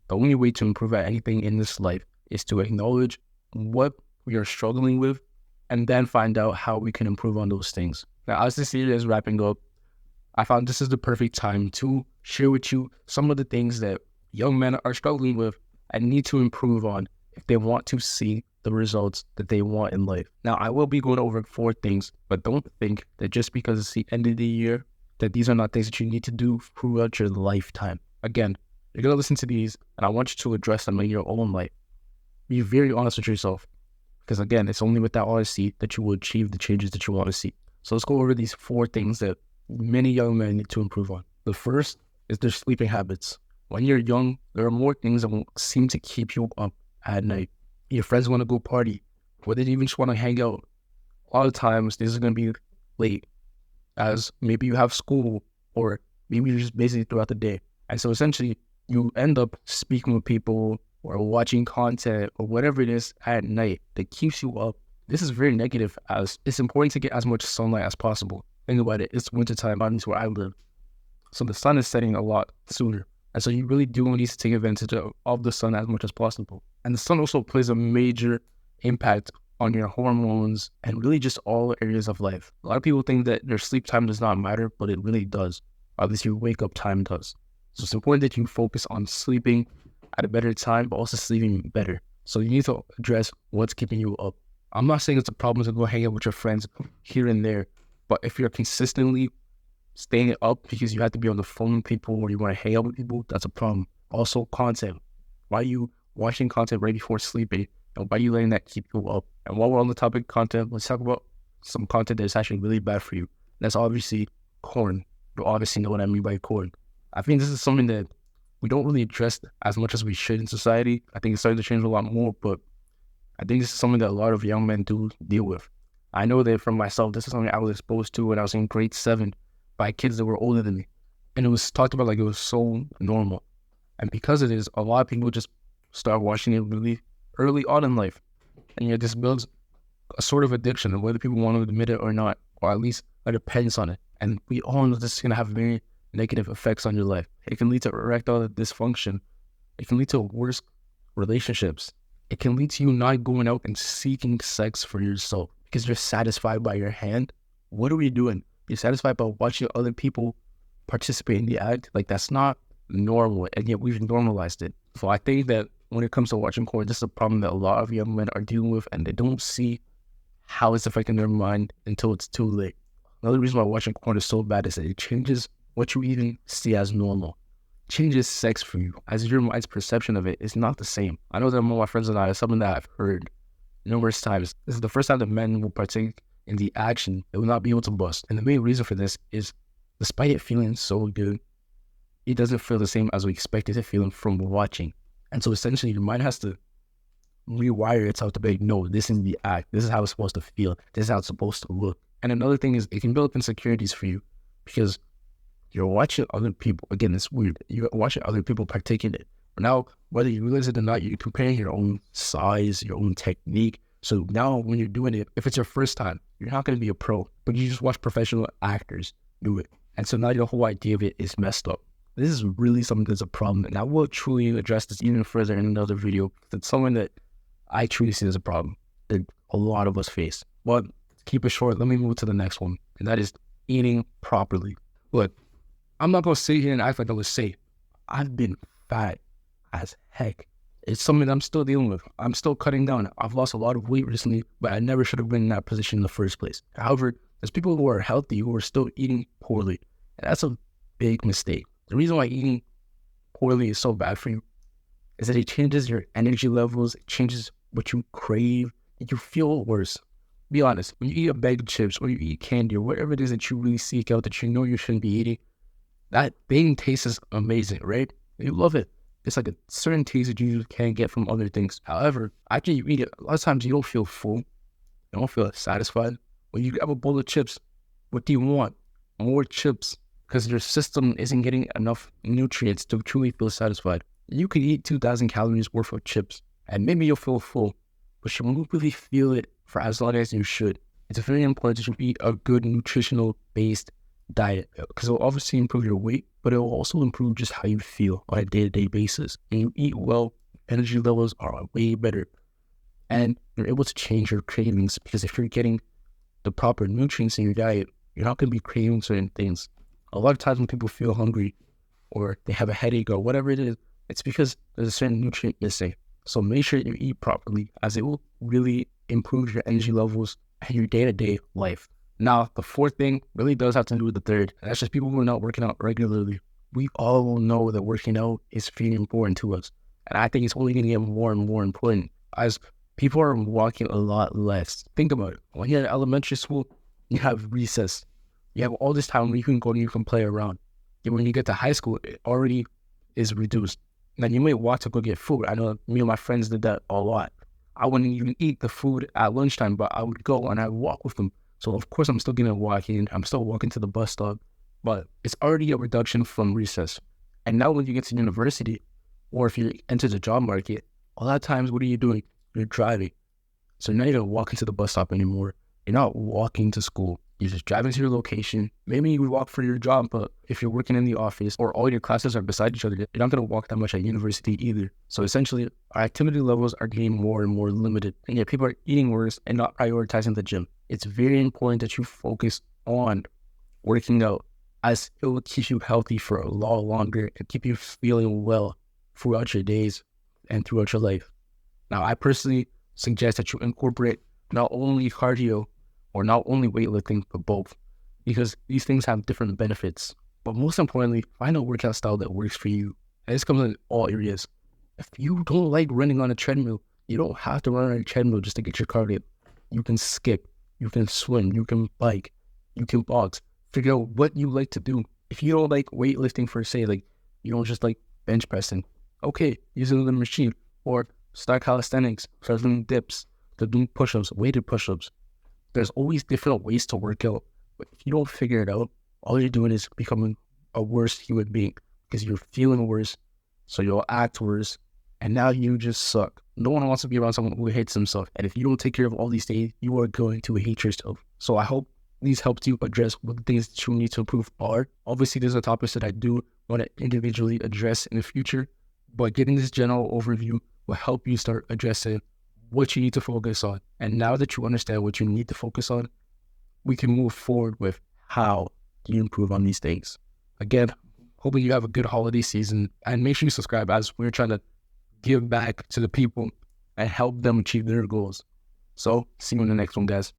The only way to improve at anything in this life is to acknowledge what we are struggling with and then find out how we can improve on those things. Now, as this year is wrapping up, I found this is the perfect time to share with you some of the things that young men are struggling with and need to improve on if they want to see the results that they want in life. Now, I will be going over 4 things, but don't think that just because it's the end of the year, that these are not things that you need to do throughout your lifetime. Again, you're going to listen to these, and I want you to address them in your own life. Be very honest with yourself, because again, it's only with that honesty that you will achieve the changes that you want to see. So let's go over these 4 things that many young men need to improve on. The first is their sleeping habits. When you're young, there are more things that will seem to keep you up at night. Your friends want to go party, or they even just want to hang out. A lot of times, this is going to be late, as maybe you have school, or maybe you're just busy throughout the day. And so essentially, you end up speaking with people or watching content or whatever it is at night that keeps you up. This is very negative, as it's important to get as much sunlight as possible. Think about it, it's wintertime out where I live. So the sun is setting a lot sooner. And so you really do need to take advantage of the sun as much as possible. And the sun also plays a major impact on your hormones and really just all areas of life. A lot of people think that their sleep time does not matter, but it really does. Or at least your wake up time does. So it's important that you focus on sleeping at a better time, but also sleeping better. So you need to address what's keeping you up. I'm not saying it's a problem to go hang out with your friends here and there, but if you're consistently staying up because you have to be on the phone with people or you want to hang out with people, that's a problem. Also, content. Why are you watching content right before sleeping? And why are you letting that keep you up? And while we're on the topic of content, let's talk about some content that's actually really bad for you. That's obviously corn. You obviously know what I mean by corn. I think this is something that we don't really address as much as we should in society. I think it's starting to change a lot more, but I think this is something that a lot of young men do deal with. I know that from myself, this is something I was exposed to when I was in grade 7 by kids that were older than me. And it was talked about like it was so normal. And because it is, a lot of people just start watching it really early on in life. And this builds a sort of addiction, and whether people want to admit it or not, or at least it depends on it. And we all know this is going to have very negative effects on your life. It can lead to erectile dysfunction. It can lead to worse relationships. It can lead to you not going out and seeking sex for yourself because you're satisfied by your hand. What are we doing? You're satisfied by watching other people participate in the act. Like, that's not normal, and yet we've normalized it. So I think that when it comes to watching porn, this is a problem that a lot of young men are dealing with, and they don't see how it's affecting their mind until it's too late. Another reason why watching porn is so bad is that it changes what you even see as normal. It changes sex for you, as your mind's perception of it is not the same. I know that among my friends and I, it's something that I've heard numerous times. This is the first time that men will partake in the action, they will not be able to bust. And the main reason for this is, despite it feeling so good, it doesn't feel the same as we expected it feeling from watching. And so essentially, your mind has to rewire itself to be like, no, this is the act. This is how it's supposed to feel. This is how it's supposed to look. And another thing is, it can build up insecurities for you because you're watching other people. Again, it's weird. You're watching other people partake in it. But now, whether you realize it or not, you're comparing your own size, your own technique. So now when you're doing it, if it's your first time, you're not going to be a pro, but you just watch professional actors do it. And so now your whole idea of it is messed up. This is really something that's a problem. And I will truly address this even further in another video. It's something that I truly see as a problem that a lot of us face. But to keep it short, let me move to the next one. And that is eating properly. Look, I'm not going to sit here and act like I was safe. I've been fat as heck. It's something I'm still dealing with. I'm still cutting down. I've lost a lot of weight recently, but I never should have been in that position in the first place. However, there's people who are healthy who are still eating poorly. And that's a big mistake. The reason why eating poorly is so bad for you is that it changes your energy levels. It changes what you crave. And you feel worse. Be honest. When you eat a bag of chips or you eat candy or whatever it is that you really seek out that you know you shouldn't be eating, that thing tastes amazing, right? You love it. It's like a certain taste that you can't get from other things. However, after you eat it, a lot of times you don't feel full. You don't feel satisfied. When you grab a bowl of chips, what do you want? More chips, because your system isn't getting enough nutrients to truly feel satisfied. You could eat 2,000 calories worth of chips, and maybe you'll feel full, but you won't really feel it for as long as you should. It's very important that you eat a good nutritional-based diet, because it will obviously improve your weight, but it will also improve just how you feel on a day-to-day basis. When you eat well, energy levels are way better, and you're able to change your cravings, because if you're getting the proper nutrients in your diet, you're not going to be craving certain things. A lot of times when people feel hungry or they have a headache or whatever it is, it's because there's a certain nutrient missing. So make sure you eat properly, as it will really improve your energy levels and your day-to-day life. Now, the fourth thing really does have to do with the third, and that's just people who are not working out regularly. We all know that working out is very important to us, and I think it's only going to get more and more important as people are walking a lot less. Think about it. When you're in elementary school, you have recess. You have all this time where you can go and you can play around. And when you get to high school, it already is reduced. Now, you may walk to go get food. I know me and my friends did that a lot. I wouldn't even eat the food at lunchtime, but I would go and I would walk with them. So, of course, I'm still going to walk in. I'm still walking to the bus stop, but it's already a reduction from recess. And now when you get to university, or if you enter the job market, a lot of times, what are you doing? You're driving. So now you don't walk into the bus stop anymore. You're not walking to school. You're just driving to your location. Maybe you would walk for your job, but if you're working in the office or all your classes are beside each other, you're not going to walk that much at university either. So essentially, our activity levels are getting more and more limited. And yet people are eating worse and not prioritizing the gym. It's very important that you focus on working out, as it will keep you healthy for a lot longer and keep you feeling well throughout your days and throughout your life. Now, I personally suggest that you incorporate not only cardio or not only weightlifting, but both, because these things have different benefits. But most importantly, find a workout style that works for you. And this comes in all areas. If you don't like running on a treadmill, you don't have to run on a treadmill just to get your cardio. You can skip, you can swim, you can bike, you can box. Figure out what you like to do. If you don't like weightlifting per se, like you don't just like bench pressing, okay, use another machine, or start calisthenics, start doing dips, start doing push-ups, weighted push-ups. There's always different ways to work out, but if you don't figure it out, all you're doing is becoming a worse human being, because you're feeling worse, so you'll act worse, and now you just suck. No one wants to be around someone who hates themselves, and if you don't take care of all these things, you are going to hate yourself. So I hope these helped you address what the things that you need to improve are. Obviously, there's a topics that I do want to individually address in the future, but getting this general overview will help you start addressing what you need to focus on. And now that you understand what you need to focus on, we can move forward with how do you improve on these things. Again, hoping you have a good holiday season, and make sure you subscribe, as we're trying to give back to the people and help them achieve their goals. So see you in the next one, guys.